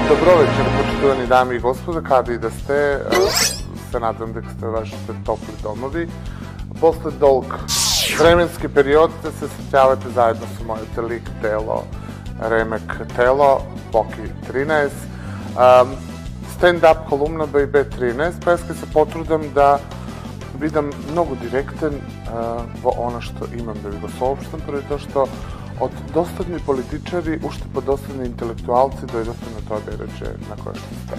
Добро вечер, почитувани дами и господа, каде и да сте, се надам дека сте вашите топли домови. После долг временски период се сеќавате заедно со мојот лик Дело, Ремек Тело, Боки 13, стендап колумна ББ13, па јас се потрудам да бидам многу директен во она што имам да ви го соопштам, поради тоа што од достатни политичари, уште подостатни интелектуалци дојдовте на тоа береđe на кое што сте.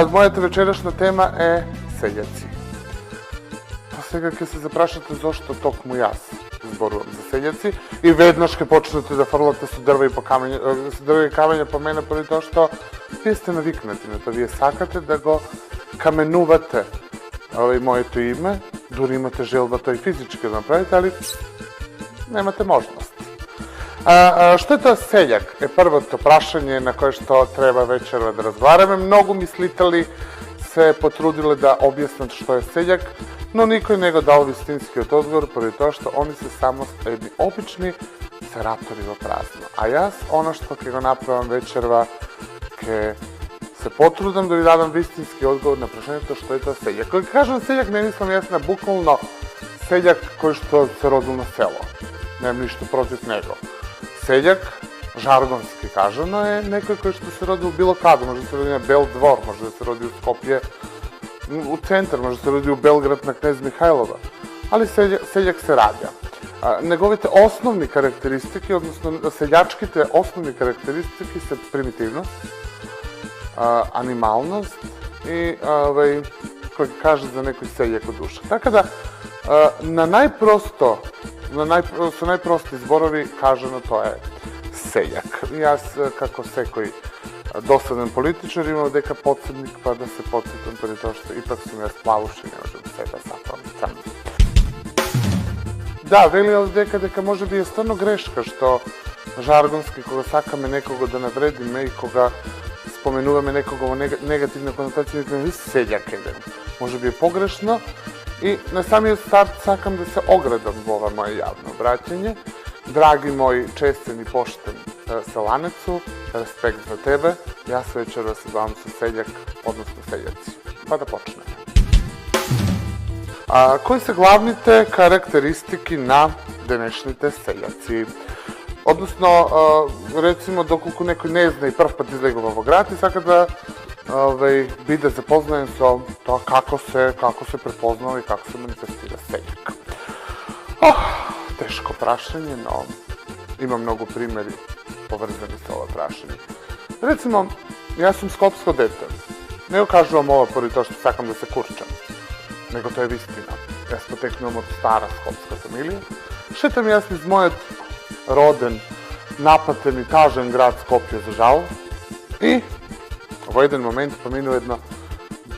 Мојата вечерашна тема е сељаци. Па сега ќе се запрашате зошто токму јас зборувам за сељаци и веднаш ќе почнете да фрлате со дрва и камења по мене, поради тоа што вие сте навикнати на тоа, вие сакате да го каменувате моето име, дури имате желба тоа и физички да направите, али немате можност. Што е тоа сељак? Е првото прашање на кое што треба вечерва да разговараме. Многу мислители се потрудиле да објаснат што е сељак, но никој не го дал вистинскиот одговор, поради тоа што они се само едни обични сератори во празно. А јас, она што ќе го направам вечерва, ќе се потрудам да ви дадам вистински одговор на прашањето што е тоа сељак. Кога кажам сељак, не мислам јас на буквално сељак кој што се родил на село. Немам ништо против него. Сељак, жаргонски кажано, е некој кој што се роди у било каде. Може да се роди на Бел двор, може да се роди у Скопје, у центар, може да се роди у Белград на Кнез Михајлова. Али сељак се раѓа. Неговите основни карактеристики, односно сељачките основни карактеристики се примитивност, анималност и кој каже за некој сељак од душа. Така да, со најпрости зборови кажано тоа е сељак. Јас, како секој досаден политичар, имам дека подседник, па да се подсетам преди тоа што ипак сум јас плавуш и не можам се да сапам црн. Да, велио дека може би е стварно грешка што жаргонски кога сакаме некого да навредиме и кога споменуваме некого во негативна конотација, викаме сељак еден. Може би е погрешно. И на самиот старт сакам да се оградам во ова моје јавно обраќање. Драги мој честен и поштен селанецу, респект за тебе. Јас вечерва се бавам со сељак, односно сељаци. Па да почнеме. Кои се главните карактеристики на денешните сељаци? Односно, рецимо, доколку некој не зна и прв пат излегува во град и сака да биде запознаен со тоа како се препознава и како се манифестира сељак. Тешко прашање, но има многу примери поврзани со ова прашање. Рецимо, јас сум скопско дете. Не го кажувам ова поради тоа што сакам да се курчам, него тоа е вистина. Јас потекнувам од стара скопска фамилија. Шетам јас низ мојот роден, напатен и тажен град Скопје, за жал, и во еден момент поминува едно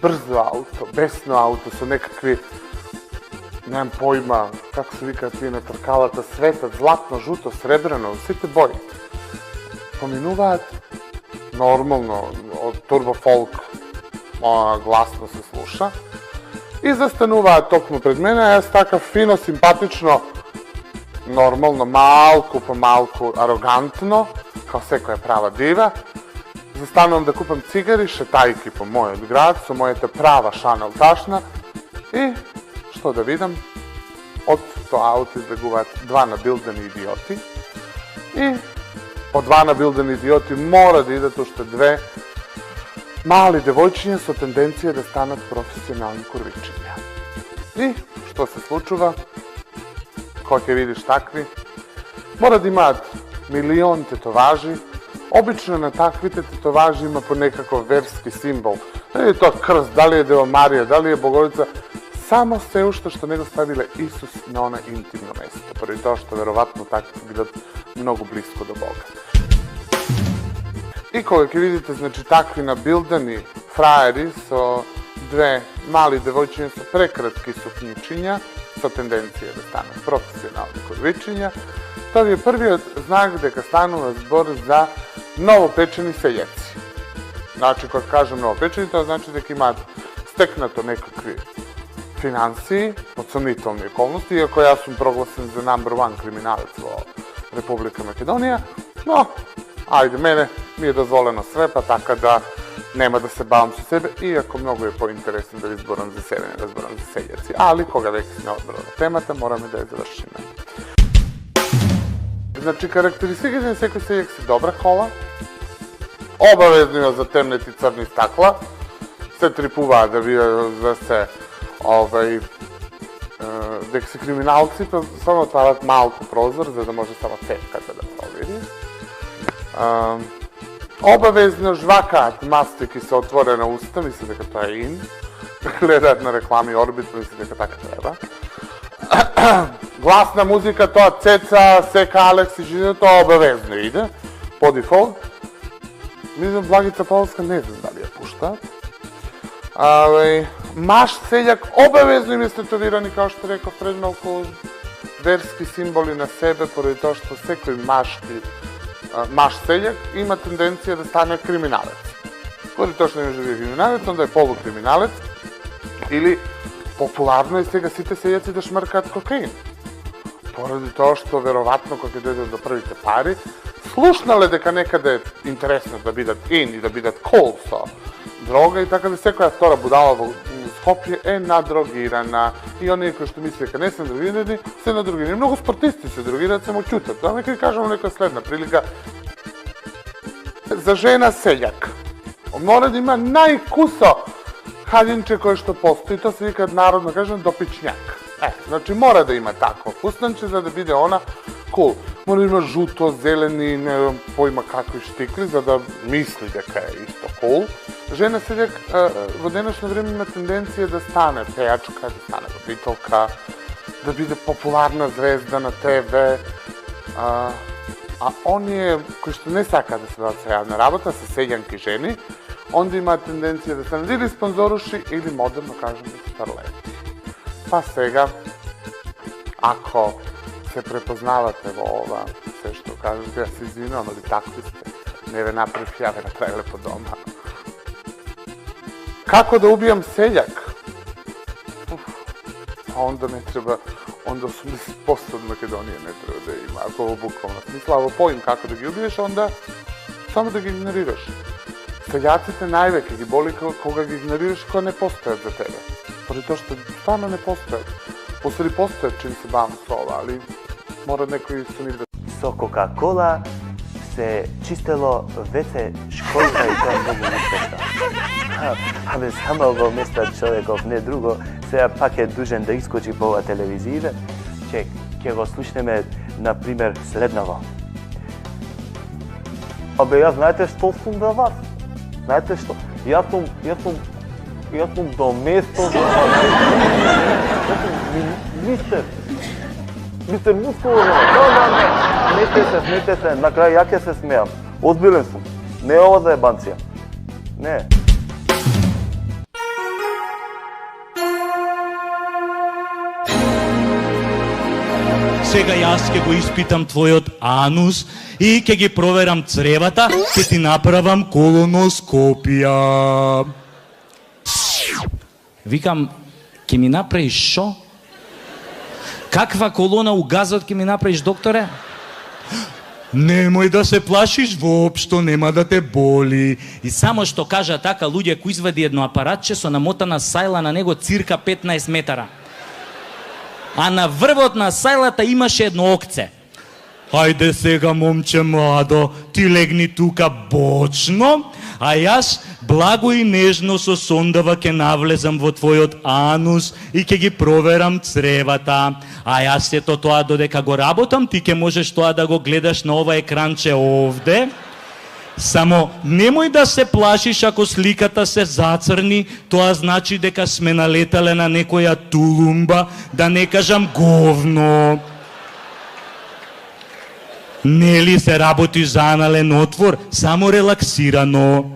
брзо ауто, бесно ауто со некакви, немам појма, како се викаат тие на тркалата, светат, златно, жуто, сребрено, сите бои. Поминуваат нормално, од турбофолк, гласно се слуша, и застануваат токму пред мене, а јас така фино, симпатично, нормално, малку по малку, арогантно, као секоја права дива, застанувам да купам цигари, шетајки по мојот град, со мојата права Шанел ташна, и што да видам, од тоа ауто излегуваат два набилдени идиоти, и по два набилдени идиоти мора да идат уште две мали девојчиња со тенденција да станат професионални курвичиња. И што се случува? Кој ќе видиш такви? Мора да имаат милион тетоважи. Обично на таквите тетоважи има по некаков верски символ. Дали е тоа крст, дали е Дева Марија, дали е Богородица, само се уште што не го ставиле Исус на она интимно место, поради тоа што веројатно таквите бидат многу блиско до Бога. И кога ќе видите, значи, такви набилдани фраери со две мали девојчиња со прекратки сукњичиња, со тенденција да станат професионални курвичиња, тоа ви е првиот знак дека станува збор за новопечени сељаци. Значи, кога кажам новопечени, тоа значи дека имаат стекнато некакви финансии, под сомнителни околности, иако јас сум прогласен за number one криминалец во Република Македонија, но, ајде, мене mi je dozvoljeno sve, pa tako da nema da se bavim sa sebe, iako mnogo je pointeresno da izboram za sebe, ne da izboram za seljaci. Ali koga već ne odbrala temata, moram i da je završim. Znači, karakteristike za svaki seljak su dobra kola, obavezno za temneti crni stakla, sve tripuva da se dek se kriminalci pa samo otvarat malko prozor, za da može samo tetkata da provjeri. Obavezno žvakat mastike se otvore na usta, mislim da to je in. Gledat na reklami Orbit, mislim da tako treba. Glasna muzika, to Ceca, Seka, Alex i Žina, to obavezno ide, po default. Mislim, Blagica Polska ne znam da li je pušta. Maš seljak obavezno im je stetovirani, kao što je rekao Fred Malko, verski simboli na sebe, pored to što sve koji maš seljak ima tendencija da stane kriminalec. Pored to što ne može biti kriminalec, onda je polukriminalec ili popularno je svega site seljaci da šmrkat kokain. Pored to što verovatno kako je dođe do prvite pari, slušnale deka nekada je interesno da bidat in i da bidat cool sa droga i tako da sve koja stora budala u Skopje je nadrogirana i oni koji što misle kad ne sam drogirani, sve nadrogirani. Mnogo sportisti se drogiraju, samo ćutat. To nekaj kažemo neka sledna prilika. Za žena seljak. Mora da ima najkuso haljinče koje što postoji, to se nikad narodno kažem dopičnjak. Znači mora da ima tako fusnanče za da bide ona cool. Mora da ima žuto, zeleni, ne pojma kakvi štikli, za da misli da je isto cool. Žena seljak u današnje vrijeme ima tendencije da stane pejačka, da stane voditeljka, da bide popularna zvezda na TV. A on je, koji što ne saka da se baca javna rabota sa seljanki ženi, onda ima tendencije da stane ili sponzoruši ili moderno kažem da starleti. Pa svega, ako se prepoznavate ova, sve što kažete, ja se izvinam, ali takvi ste, neve napravi jave napravile po doma. Kako da ubijam seljak? A onda ne treba, onda 80% od Makedonije ne treba da ima, ako ovo bukvalno smisla, ovo pojim kako da ga ubiješ, onda samo da ga ignoriraš. Seljaci te najve, kad gi boli koga ga ignoriraš, koja ne postoje za tebe. Pored to što stvarno ne postoje. Posle postoje čim se bavim s ova, ali mora neko i su da... So Coca-Cola se čistilo vece školjka i to mnogo uspešno. Ali samo ovo misle čovjekov, ne drugo, сега пак е дужен да искочи по ова телевизија, ќе го слушнеме, например, следново. Абе, јас знаете што сум за вас? Знаете што? Јас сум до место за вас. Мистер Мускулов, да, смейте се, на крај ја ќе се смеам. Озбилен сум. Не е ова за ебанција. Не. Сега јас ќе го испитам твојот анус и ќе ги проверам цревата, ќе ти направам колоноскопија. Викам, ќе ми направиш шо? Каква колона у газот ќе ми направиш, докторе? Немој да се плашиш, воопшто нема да те боли. И само што кажа така, луѓе кои извади едно апаратче со намотана сајла на него цирка 15 метара. А на врвот на сајлата имаше едно окце. Ајде сега, момче младо, ти легни тука бочно, а јас благо и нежно со сондава ќе навлезам во твојот анус и ќе ги проверам цревата. А јас сето тоа додека го работам, ти ќе можеш тоа да го гледаш на ова екранче овде. Само немој да се плашиш ако сликата се зацрни, тоа значи дека сме налетале на некоја тулумба, да не кажам говно. Нели се работи за анален отвор, само релаксирано.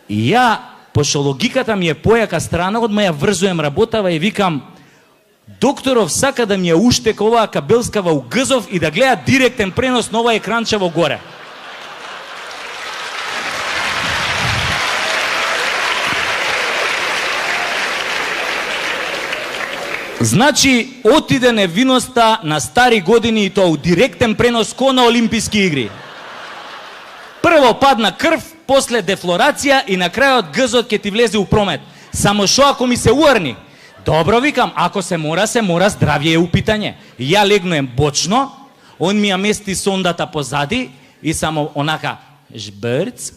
И ја, пошто логиката ми е појака страна, одма ја врзуем работава и викам, докторов сака да ми ја уштека оваа кабелскава у гзов и да гледа директен пренос на ова екранче во горе. Значи, отиде невиноста на стари години и тоа у директен пренос ко на Олимписки игри. Прв Прво падна крв, после дефлорација и на крајот гзот ќе ти влезе у промет. Само шо ако ми се уарни? Добро, викам, ако се мора, здравје е у питање. Ја легнуем бочно, он ми ја мести сондата позади и само онака жбрц.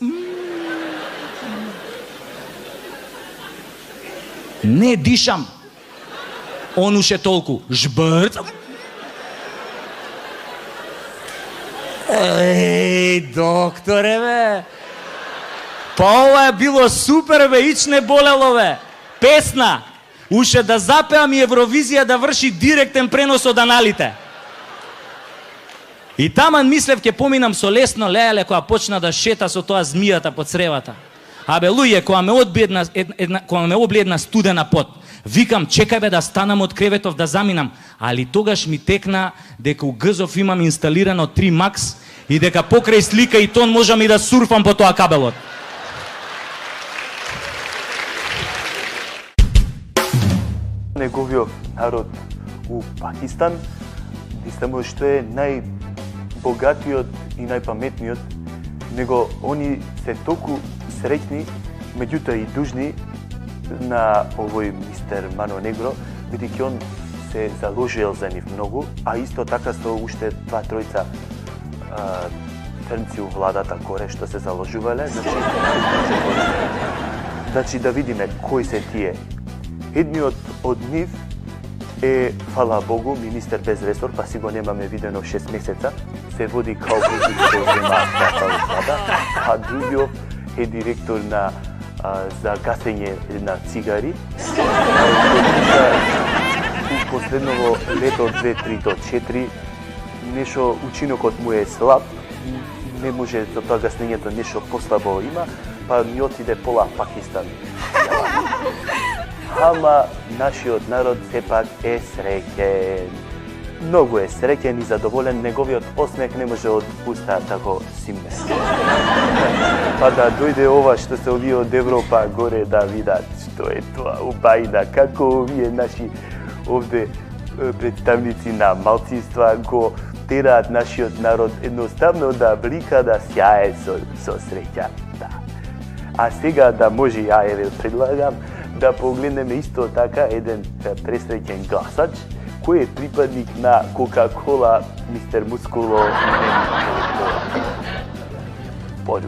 Не дишам. Он уше толку жбрц. Еј, докторе, бе. Па ова е било супер, бе, ич не болело, бе. Песна. Уше да запеам и Евровизија да врши директен пренос од аналите. И таман мислев ќе поминам со лесно леле која почна да шета со тоа змијата по цревата. Абе, луѓе, кога ме обли една студена пот, викам, чекај бе да станам од креветов да заминам, али тогаш ми текна дека у гзов имам инсталирано 3 Max и дека покрај слика и тон можам и да сурфам по тоа кабелот. Неговиот народ у Пакистан, не само што е најбогатиот и најпаметниот, него они се толку среќни, меѓутоа и дужни на овој мистер Мано Негро, бидејќи он се заложил за нив многу, а исто така со уште 2-3 трнци у владата горе што се заложувале, значи да видиме кои се тие. Едниот од нив е, фала Богу, министер без ресор, па си го немаме видено 6 месеца, се води као бузи што зема влада, а другиот е директор на за гасење на цигари. У последново лето 2-3 до 4 нешто учинокот му е слаб, не може за тоа гаснењето нешто послабо има, па ми отиде пола Пакистан. Ама нашиот народ сепак е среќен. Многу е среќен и задоволен, неговиот осмех не може од уста да го симне. Па да дојде ова што се овие од Европа горе да видат што е тоа убајна, како овие наши овде представници на малцинства го тераат нашиот народ едноставно да блика, да сјае со среќа. Да. А сега да може, ја еве предлагам да погледнеме исто така еден пресреќен гласач кој е припадник на Кока-кола, мистер Мускуло. Поđu.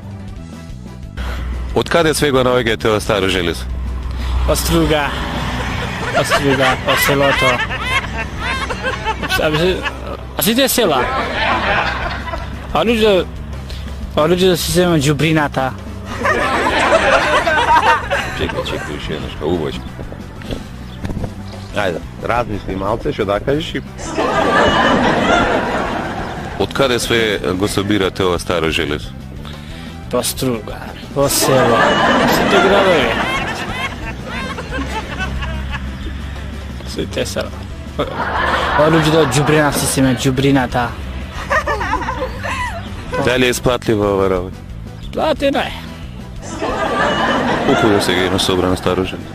Од каде све го наоѓате тоа старо железо? Од Струга, од селото. А сите села. А луѓе си земат џубрината. Чекај, уште еднашка, убавачка. Ајде, размисли малце, што да кажеш и... Од каде све го собирате ова старо железо? По Струга, по село, сите градови. Сите села. Луѓето од џубрина си семе џубрината. Дали е сплатливо ова работа? Платено е. Колку да сега има собрано старо железо?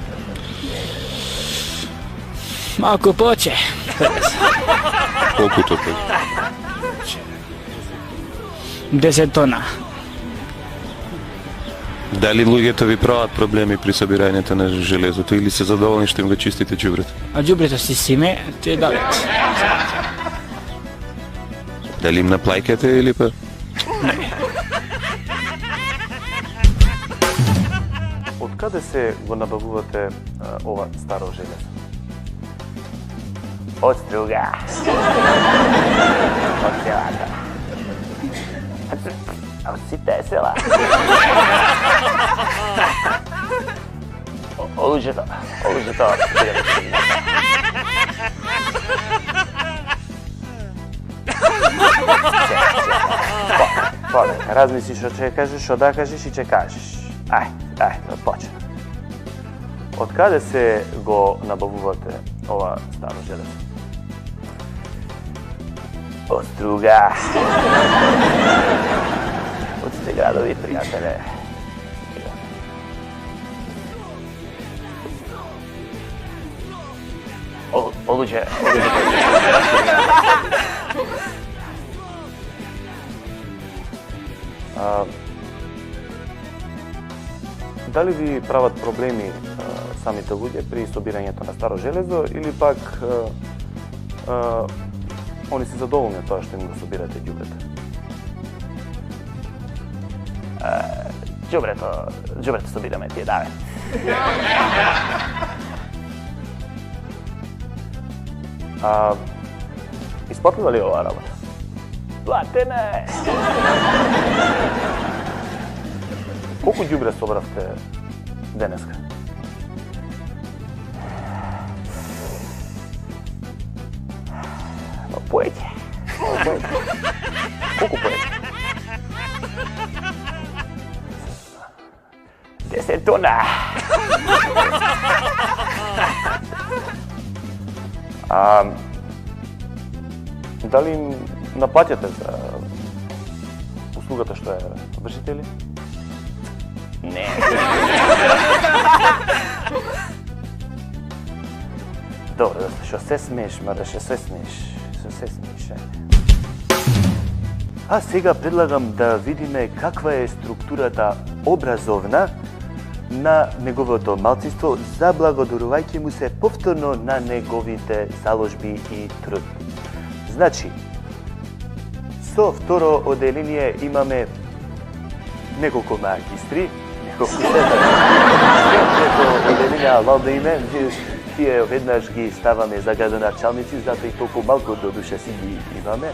Малку поче. Колку тоа? 10 тона. Дали луѓето ви прават проблеми при собирањето на железото или се задоволни што им го чистите џубрето? А џубрето си симе, ти дават. Дали им наплаќате или па? Од каде се го набавувате ова старо железо? Од Струга. Од селата. Од сите села. Олуѓето. Размисли што ќе кажеш, што да кажеш и ќе кажеш. Ајде, почнем. Од каде се го набавувате ова старо железо? Од Струга. Од сите градови, пријателе. Олуѓе. дали ви прават проблеми самите луѓе при собирањето на старо железо или пак они се задоволни тоа што им го собирате ѓубрето? Ѓубрето собираме тие, даве. Исплатила ли оваа работа? Платене! Колку ѓубре собравте денеска? Поеќе. Колку поеќе? 10 тона. Дали им наплаќате за услугата што ја вршите ли? Не. Добро, што се смееш, мада што се смееш. А сега предлагам да видиме каква е структурата образовна на неговото малцинство, заблагодарувајќи му се повторно на неговите заложби и труд. Значи, со второ оделение имаме неколку магистри, неколку трето оделение, валда име, тие веднаш ги ставаме за градоначалници, затоа и толку малку до душа си ги имаме.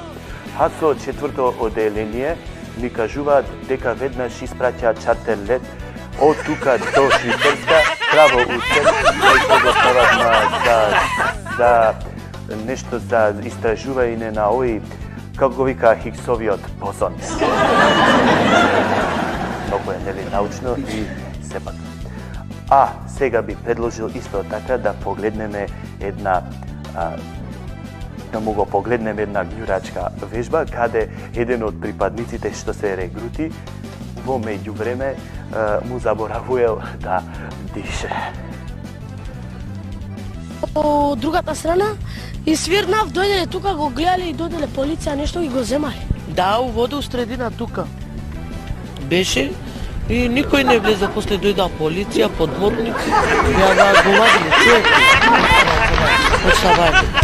А со четврто оделение ми кажуваат дека веднаш испраќа чартер лет од тука до Швицарска, право успех, кој го стават за нешто за истражување на овој, како го вика, Хигсовиот бозон. Многу е, нели, научно и сепак. А сега би предложил исто така да погледнеме една ѓурачка вежба, каде еден од припадниците што се регрути во меѓувреме му заборавувал да дише. Од другата страна и свирнав, дојделе тука, го гледале и дојделе полиција, нешто ги го земале. Да, у вода у средина тука. Беше и никој не влезе, после дојда полиција, подворници, ја да го вадили човек. Почна вади.